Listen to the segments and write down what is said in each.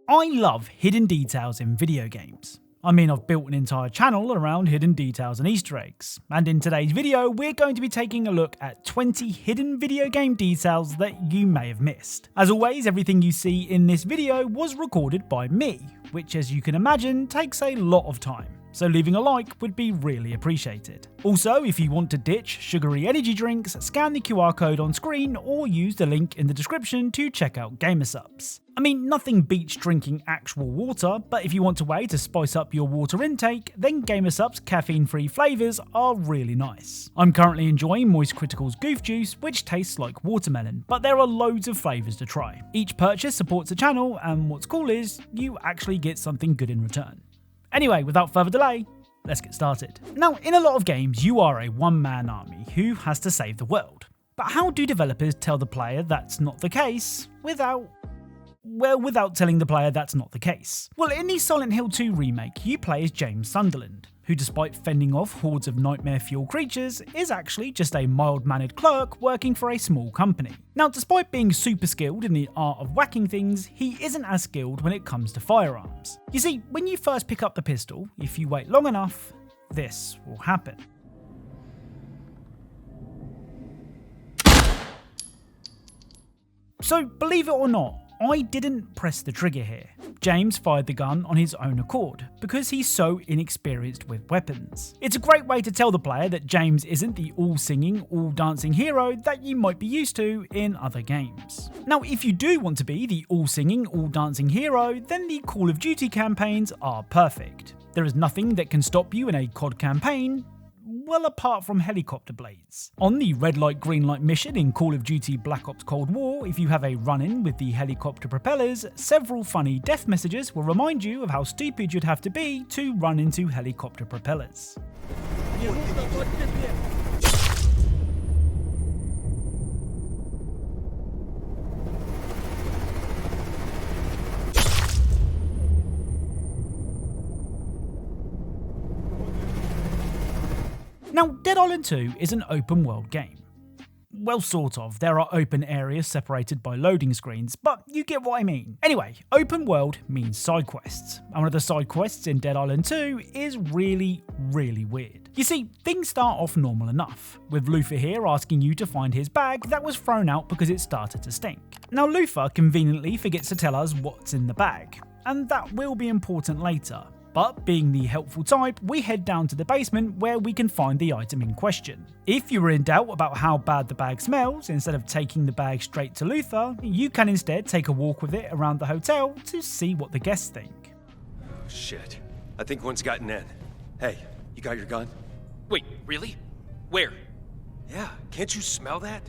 I love hidden details in video games. I mean, I've built an entire channel around hidden details and Easter eggs, and in today's video we're going to be taking a look at 20 hidden video game details that you may have missed. As always, everything you see in this video was recorded by me, which as you can imagine takes a lot of time. So leaving a like would be really appreciated. Also, if you want to ditch sugary energy drinks, scan the QR code on screen or use the link in the description to check out Gamersupps. I mean, nothing beats drinking actual water, but if you want a way to spice up your water intake, then Gamersupps caffeine-free flavours are really nice. I'm currently enjoying Moist Critical's Goof Juice, which tastes like watermelon, but there are loads of flavours to try. Each purchase supports the channel, and what's cool is, you actually get something good in return. Anyway, without further delay, let's get started. Now, in a lot of games, you are a one-man army who has to save the world. But how do developers tell the player that's not the case without telling the player that's not the case? Well, in the Silent Hill 2 remake, you play as James Sunderland, who despite fending off hordes of nightmare-fuel creatures, is actually just a mild-mannered clerk working for a small company. Now, despite being super skilled in the art of whacking things, he isn't as skilled when it comes to firearms. You see, when you first pick up the pistol, if you wait long enough, this will happen. So, believe it or not, I didn't press the trigger here. James fired the gun on his own accord, because he's so inexperienced with weapons. It's a great way to tell the player that James isn't the all-singing, all-dancing hero that you might be used to in other games. Now, if you do want to be the all-singing, all-dancing hero, then the Call of Duty campaigns are perfect. There is nothing that can stop you in a COD campaign, well, apart from helicopter blades. On the red light green light mission in Call of Duty Black Ops Cold War, if you have a run-in with the helicopter propellers, several funny death messages will remind you of how stupid you'd have to be to run into helicopter propellers. Now, Dead Island 2 is an open world game. Well, sort of. There are open areas separated by loading screens, but you get what I mean. Anyway, open world means side quests, and one of the side quests in Dead Island 2 is really weird. You see, things start off normal enough, with Luther here asking you to find his bag that was thrown out because it started to stink. Now, Luther conveniently forgets to tell us what's in the bag, and that will be important later. But being the helpful type, we head down to the basement where we can find the item in question. If you are in doubt about how bad the bag smells, instead of taking the bag straight to Luther, you can instead take a walk with it around the hotel to see what the guests think. Oh, shit. I think one's gotten in. Hey, you got your gun? Wait, really? Where? Yeah, can't you smell that?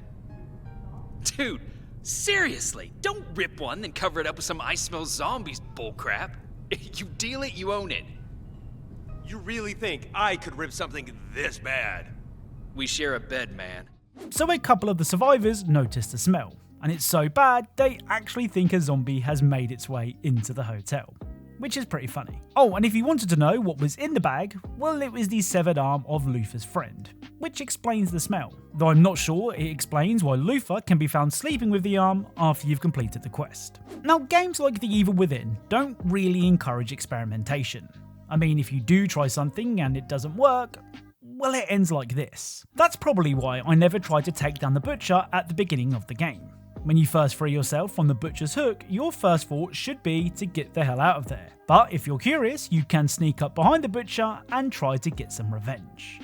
Dude, seriously, don't rip one then cover it up with some I smell zombies bullcrap. You deal it, you own it. You really think I could rip something this bad? We share a bed, man. So a couple of the survivors notice the smell, and it's so bad they actually think a zombie has made its way into the hotel, which is pretty funny. Oh, and if you wanted to know what was in the bag, well, it was the severed arm of Luther's friend, which explains the smell, though I'm not sure it explains why Luther can be found sleeping with the arm after you've completed the quest. Now, games like The Evil Within don't really encourage experimentation. I mean, if you do try something and it doesn't work, well, it ends like this. That's probably why I never tried to take down the butcher at the beginning of the game. When you first free yourself from the butcher's hook, your first thought should be to get the hell out of there. But if you're curious, you can sneak up behind the butcher and try to get some revenge.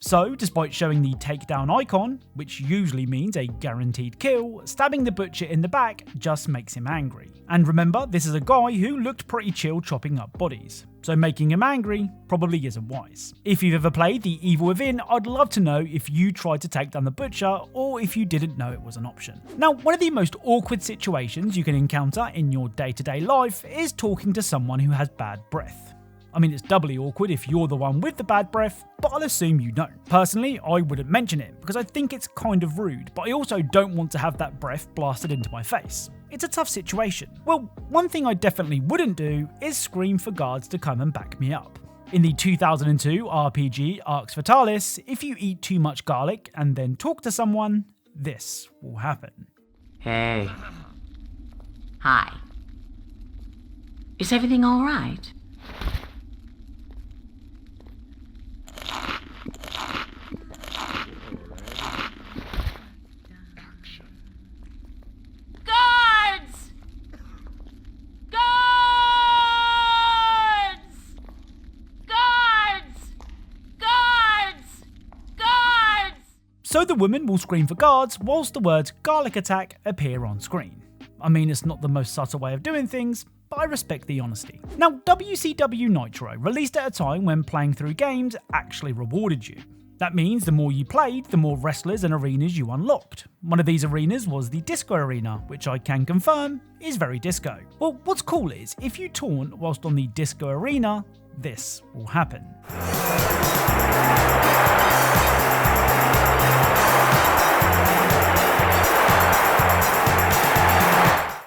So, despite showing the takedown icon, which usually means a guaranteed kill, stabbing the butcher in the back just makes him angry. And remember, this is a guy who looked pretty chill chopping up bodies, so making him angry probably isn't wise. If you've ever played The Evil Within, I'd love to know if you tried to take down the butcher or if you didn't know it was an option. Now, one of the most awkward situations you can encounter in your day-to-day life is talking to someone who has bad breath. I mean, it's doubly awkward if you're the one with the bad breath, but I'll assume you don't. Personally, I wouldn't mention it because I think it's kind of rude, but I also don't want to have that breath blasted into my face. It's a tough situation. Well, one thing I definitely wouldn't do is scream for guards to come and back me up. In the 2002 RPG Arx Fatalis, if you eat too much garlic and then talk to someone, this will happen. Hey. Hi. Is everything all right? Guards! Guards! Guards! Guards! Guards! So the woman will scream for guards whilst the words garlic attack appear on screen. I mean, it's not the most subtle way of doing things, but I respect the honesty. Now, WCW Nitro released at a time when playing through games actually rewarded you. That means the more you played, the more wrestlers and arenas you unlocked. One of these arenas was the Disco Arena, which I can confirm is very disco. Well, what's cool is, if you taunt whilst on the Disco Arena, this will happen.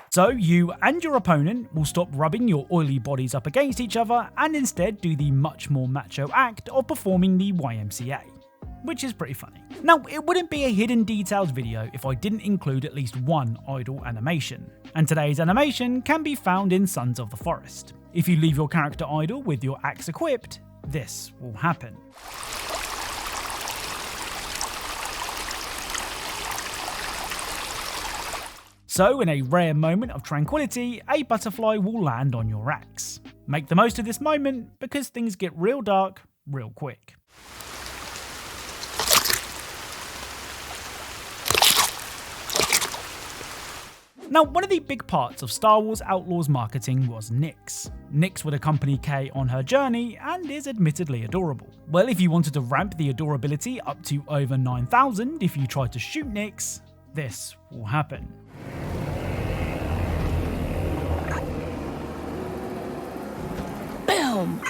So you and your opponent will stop rubbing your oily bodies up against each other and instead do the much more macho act of performing the YMCA, which is pretty funny. Now, it wouldn't be a hidden details video if I didn't include at least one idle animation, and today's animation can be found in Sons of the Forest. If you leave your character idle with your axe equipped, this will happen. So, in a rare moment of tranquility, a butterfly will land on your axe. Make the most of this moment because things get real dark real quick. Now, one of the big parts of Star Wars Outlaws marketing was Nyx. Nyx would accompany Kay on her journey and is admittedly adorable. Well, if you wanted to ramp the adorability up to over 9,000 if you tried to shoot Nyx, this will happen. Boom!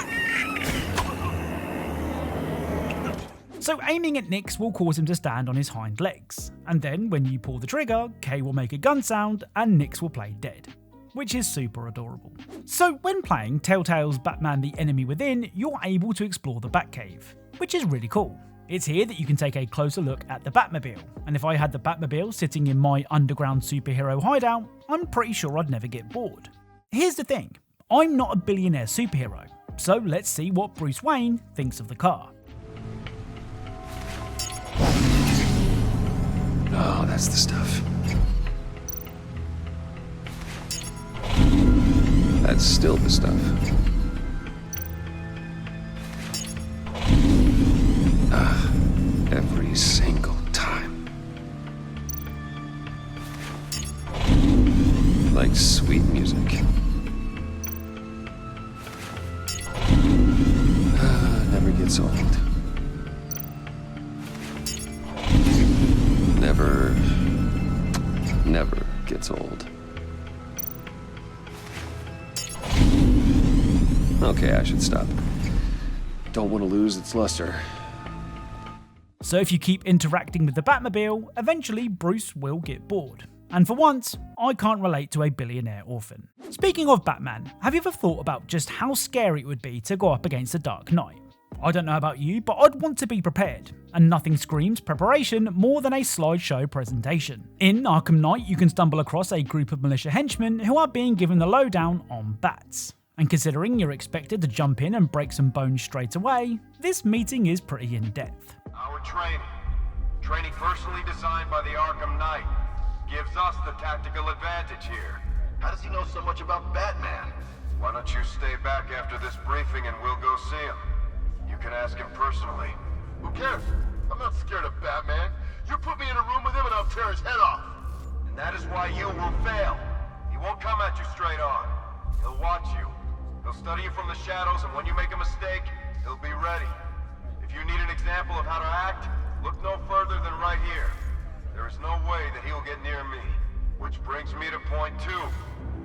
So aiming at Nyx will cause him to stand on his hind legs, and then when you pull the trigger, Kay will make a gun sound and Nyx will play dead, which is super adorable. So when playing Telltale's Batman: The Enemy Within, you're able to explore the Batcave, which is really cool. It's here that you can take a closer look at the Batmobile, and if I had the Batmobile sitting in my underground superhero hideout, I'm pretty sure I'd never get bored. Here's the thing, I'm not a billionaire superhero, so let's see what Bruce Wayne thinks of the car. Oh, that's the stuff. That's still the stuff. Every single time. Like sweet music. Never gets old. Never gets old. Okay, I should stop. Don't want to lose its luster. So if you keep interacting with the Batmobile, eventually Bruce will get bored. And for once, I can't relate to a billionaire orphan. Speaking of Batman, have you ever thought about just how scary it would be to go up against the Dark Knight? I don't know about you, but I'd want to be prepared, and nothing screams preparation more than a slideshow presentation. In Arkham Knight, you can stumble across a group of militia henchmen who are being given the lowdown on bats. And considering you're expected to jump in and break some bones straight away, this meeting is pretty in-depth. Our training personally designed by the Arkham Knight, gives us the tactical advantage here. How does he know so much about Batman? Why don't you stay back after this briefing and we'll go see him? You can ask him personally. Who cares? I'm not scared of Batman. You put me in a room with him and I'll tear his head off. And that is why you will fail. He won't come at you straight on. He'll watch you. He'll study you from the shadows, and when you make a mistake, he'll be ready. If you need an example of how to act, look no further than right here. There is no way that he'll get near me. Which brings me to point 2.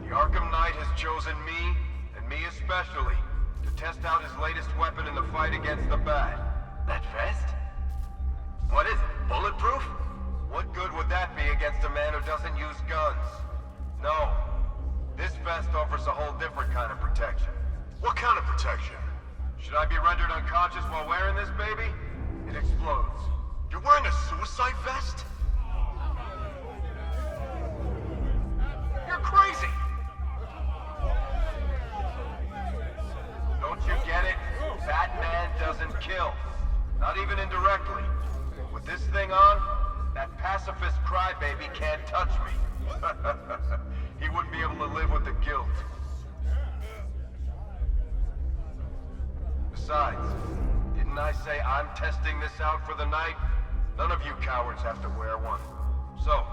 The Arkham Knight has chosen me, and me especially, to test out his latest weapon in the fight against the Bat. That vest? What is it, bulletproof? What good would that be against a man who doesn't use guns? No. This vest offers a whole different kind of protection. What kind of protection? Should I be rendered unconscious while wearing this baby? It explodes. You're wearing a suicide vest? You're crazy! Don't you get it? Batman doesn't kill. Not even indirectly. With this thing on, that pacifist crybaby can't touch me. He wouldn't be able to live with the guilt. Besides, didn't I say I'm testing this out for the night? None of you cowards have to wear one. So,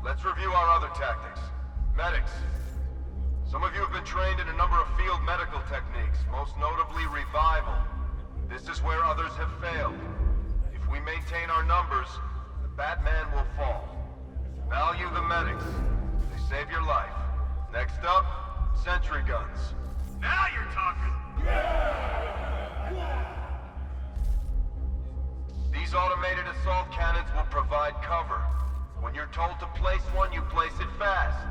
let's review our other tactics. Medics. Some of you have been trained in a number of field medical techniques, most notably revival. This is where others have failed. If we maintain our numbers, the Batman will fall. Value the medics. They save your life. Next up, sentry guns. Now you're talking! These automated assault cannons will provide cover. When you're told to place one, you place it fast.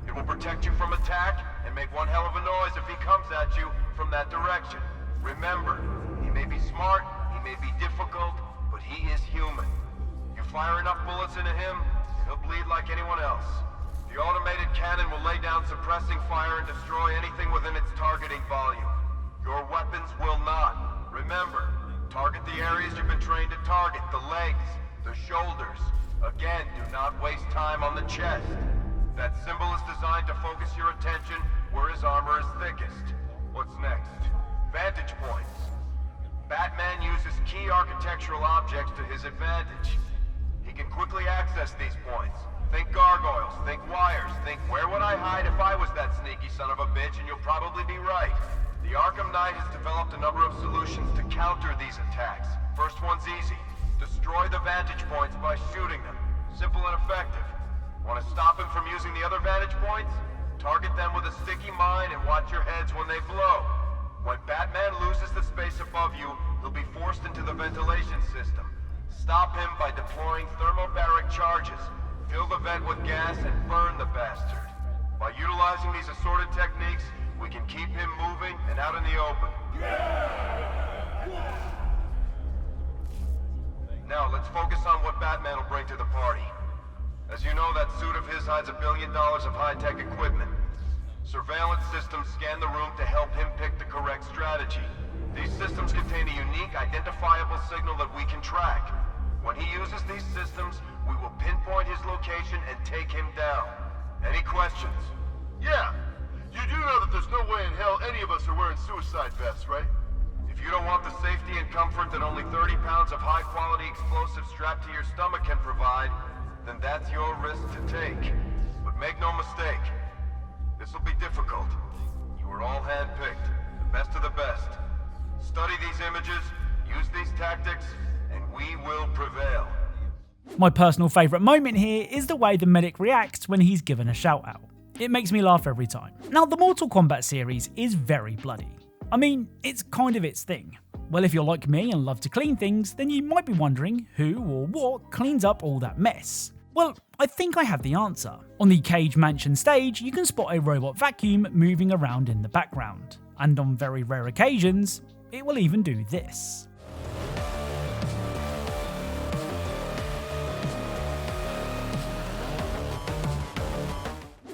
It will protect you from attack and make one hell of a noise if he comes at you from that direction. Remember, he may be smart, he may be difficult, but he is human. You fire enough bullets into him, and he'll bleed like anyone else. The automated cannon will lay down suppressing fire and destroy anything within its targeting volume. Your weapons will not. Remember, target the areas you've been trained to target, the legs, the shoulders. Again, do not waste time on the chest. That symbol is designed to focus your attention where his armor is thickest. What's next? Vantage points. Batman uses key architectural objects to his advantage. He can quickly access these points. Think gargoyles, think wires, think where would I hide if I was that sneaky son of a bitch, and you'll probably be right. The Arkham Knight has developed a number of solutions to counter these attacks. First one's easy. Destroy the vantage points by shooting them. Simple and effective. Want to stop him from using the other vantage points? Target them with a sticky mine and watch your heads when they blow. When Batman loses the space above you, he'll be forced into the ventilation system. Stop him by deploying thermobaric charges. Fill the vent with gas and burn the bastard. By utilizing these assorted techniques, we can keep him moving and out in the open. Now, let's focus on what Batman will bring to the party. As you know, that suit of his hides $1 billion of high-tech equipment. Surveillance systems scan the room to help him pick the correct strategy. These systems contain a unique, identifiable signal that we can track. When he uses these systems, we will pinpoint his location and take him down. Any questions? Yeah. You do know that there's no way in hell any of us are wearing suicide vests, right? If you don't want the safety and comfort that only 30 pounds of high-quality explosives strapped to your stomach can provide, then that's your risk to take. But make no mistake, this will be difficult. You are all handpicked, the best of the best. Study these images, use these tactics, and we will prevail. My personal favourite moment here is the way the medic reacts when he's given a shout out. It makes me laugh every time. Now, the Mortal Kombat series is very bloody. I mean, it's kind of its thing. Well, if you're like me and love to clean things, then you might be wondering who or what cleans up all that mess. Well, I think I have the answer. On the Cage Mansion stage, you can spot a robot vacuum moving around in the background. And on very rare occasions, it will even do this.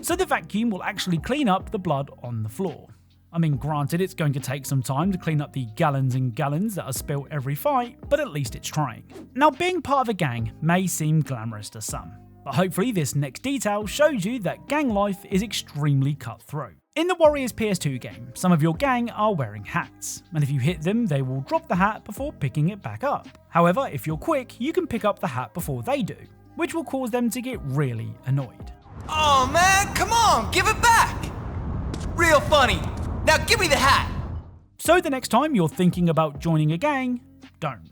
So the vacuum will actually clean up the blood on the floor. I mean, granted, it's going to take some time to clean up the gallons and gallons that are spilt every fight, but at least it's trying. Now, being part of a gang may seem glamorous to some, but hopefully this next detail shows you that gang life is extremely cutthroat. In the Warriors PS2 game, some of your gang are wearing hats, and if you hit them, they will drop the hat before picking it back up. However, if you're quick, you can pick up the hat before they do, which will cause them to get really annoyed. Oh man, come on, give it back! Real funny. Now give me the hat! So the next time you're thinking about joining a gang, don't.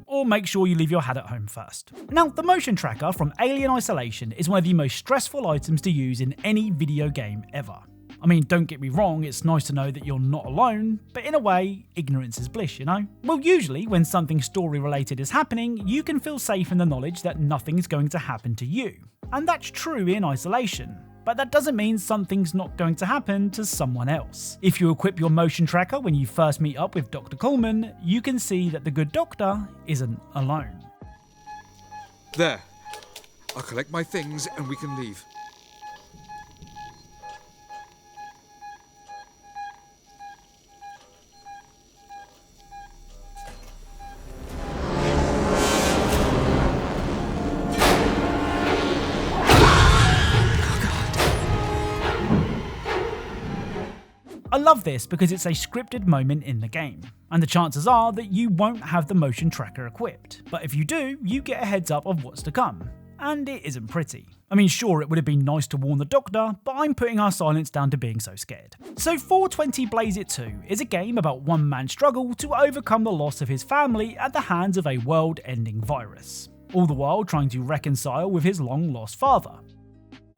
Or make sure you leave your hat at home first. Now, the motion tracker from Alien Isolation is one of the most stressful items to use in any video game ever. I mean, don't get me wrong, it's nice to know that you're not alone, but in a way, ignorance is bliss, you know? Well, usually when something story related is happening, you can feel safe in the knowledge that nothing is going to happen to you. And that's true in isolation. But that doesn't mean something's not going to happen to someone else. If you equip your motion tracker when you first meet up with Dr. Coleman, you can see that the good doctor isn't alone. There. I'll collect my things and we can leave. I love this because it's a scripted moment in the game, and the chances are that you won't have the motion tracker equipped, but if you do, you get a heads up of what's to come, and it isn't pretty. I mean, sure, it would have been nice to warn the doctor, but I'm putting our silence down to being so scared. So 420 Blaze It 2 is a game about one man's struggle to overcome the loss of his family at the hands of a world-ending virus, all the while trying to reconcile with his long-lost father.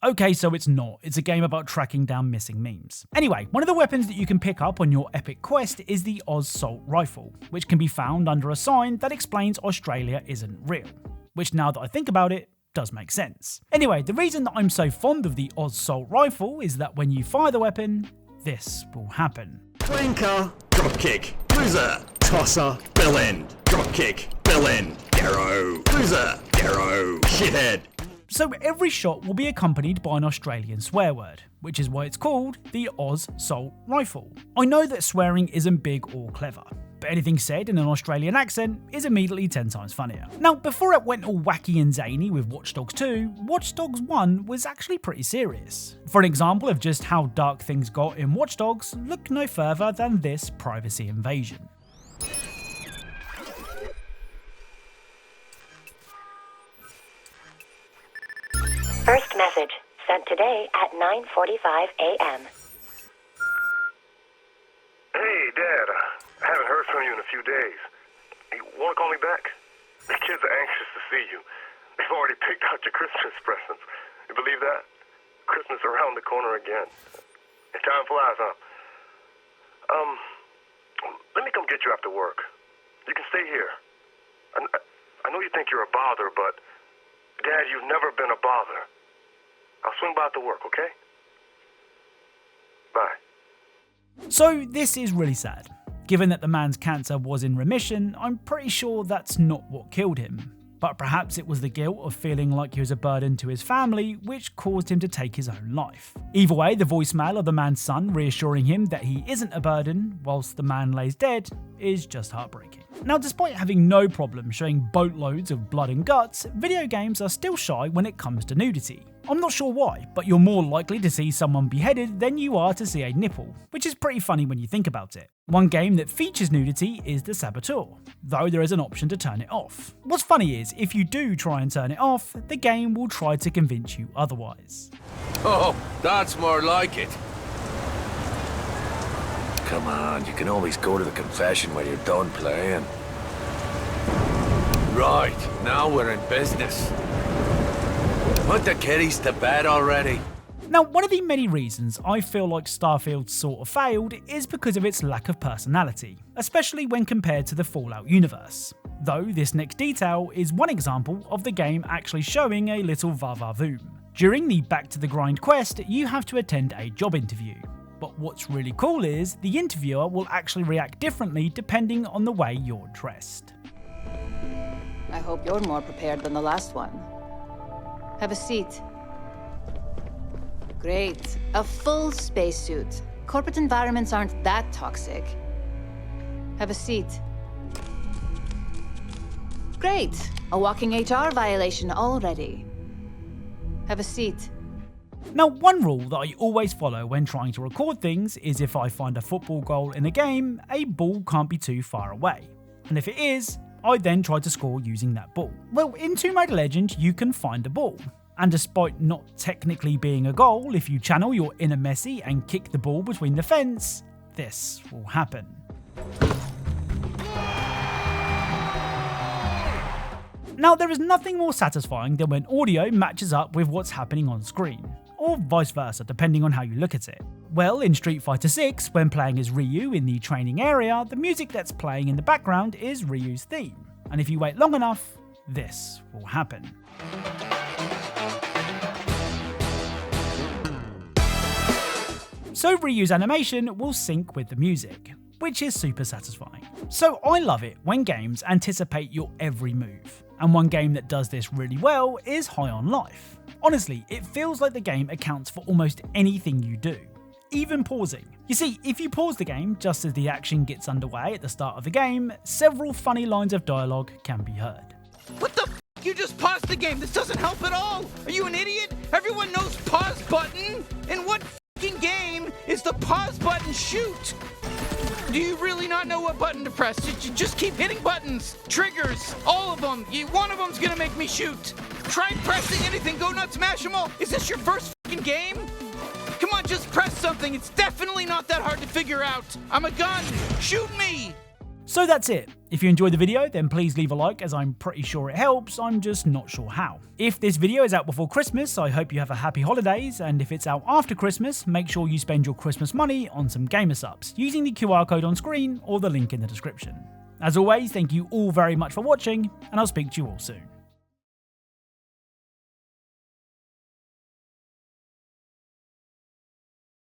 Okay, so it's not. It's a game about tracking down missing memes. Anyway, one of the weapons that you can pick up on your epic quest is the Oz Salt Rifle, which can be found under a sign that explains Australia isn't real. Which, now that I think about it, does make sense. Anyway, the reason that I'm so fond of the Oz Salt Rifle is that when you fire the weapon, this will happen. Clinker, dropkick, loser, tosser, bell end, dropkick, bell end, arrow, loser, arrow, shithead. So every shot will be accompanied by an Australian swear word, which is why it's called the Oz Salt Rifle. I know that swearing isn't big or clever, but anything said in an Australian accent is immediately 10 times funnier. Now, before it went all wacky and zany with Watch Dogs 2, Watch Dogs 1 was actually pretty serious. For an example of just how dark things got in Watch Dogs, look no further than this privacy invasion. First message, sent today at 9:45 a.m. Hey, Dad. I haven't heard from you in a few days. You want to call me back? The kids are anxious to see you. They've already picked out your Christmas presents. You believe that? Christmas around the corner again. Time flies, huh? Let me come get you after work. You can stay here. I know you think you're a bother, but Dad, you've never been a bother. I'll swing by after work, okay? Bye. So this is really sad. Given that the man's cancer was in remission, I'm pretty sure that's not what killed him. But perhaps it was the guilt of feeling like he was a burden to his family which caused him to take his own life. Either way, the voicemail of the man's son reassuring him that he isn't a burden whilst the man lays dead is just heartbreaking. Now, despite having no problem showing boatloads of blood and guts, video games are still shy when it comes to nudity. I'm not sure why, but you're more likely to see someone beheaded than you are to see a nipple, which is pretty funny when you think about it. One game that features nudity is the Saboteur, though there is an option to turn it off. What's funny is, if you do try and turn it off, the game will try to convince you otherwise. Oh, that's more like it. Come on, you can always go to the confession when you're done playing. Right, now we're in business. Put the kiddies to bed already. Now, one of the many reasons I feel like Starfield sort of failed is because of its lack of personality, especially when compared to the Fallout universe. Though this next detail is one example of the game actually showing a little va-va-voom. During the Back to the Grind quest, you have to attend a job interview. But what's really cool is the interviewer will actually react differently depending on the way you're dressed. I hope you're more prepared than the last one. Have a seat. Great. A full spacesuit. Corporate environments aren't that toxic. Have a seat. Great. A walking HR violation already. Have a seat. Now, one rule that I always follow when trying to record things is if I find a football goal in a game, a ball can't be too far away. And if it is, I then try to score using that ball. Well, in Tomb Raider Legend, you can find a ball. And despite not technically being a goal, if you channel your inner Messi and kick the ball between the fence, this will happen. Now, there is nothing more satisfying than when audio matches up with what's happening on screen, or vice versa, depending on how you look at it. Well, in Street Fighter 6, when playing as Ryu in the training area, the music that's playing in the background is Ryu's theme. And if you wait long enough, this will happen. So Ryu's animation will sync with the music, which is super satisfying. So I love it when games anticipate your every move. And one game that does this really well is High on Life. Honestly, it feels like the game accounts for almost anything you do, even pausing. You see, if you pause the game just as the action gets underway at the start of the game, several funny lines of dialogue can be heard. What the f***? You just paused the game. This doesn't help at all. Are you an idiot? Everyone knows pause button. In what f***ing game is the pause button shoot? Do you really not know what button to press? You just keep hitting buttons, triggers, all of them. One of them's gonna make me shoot. Try pressing anything, go nuts, smash them all. Is this your first f***ing game? Come on, just press something. It's definitely not that hard to figure out. I'm a gun. Shoot me. So that's it. If you enjoyed the video, then please leave a like, as I'm pretty sure it helps, I'm just not sure how. If this video is out before Christmas, I hope you have a happy holidays, and if it's out after Christmas, make sure you spend your Christmas money on some gamer subs, using the QR code on screen or the link in the description. As always, thank you all very much for watching, and I'll speak to you all soon.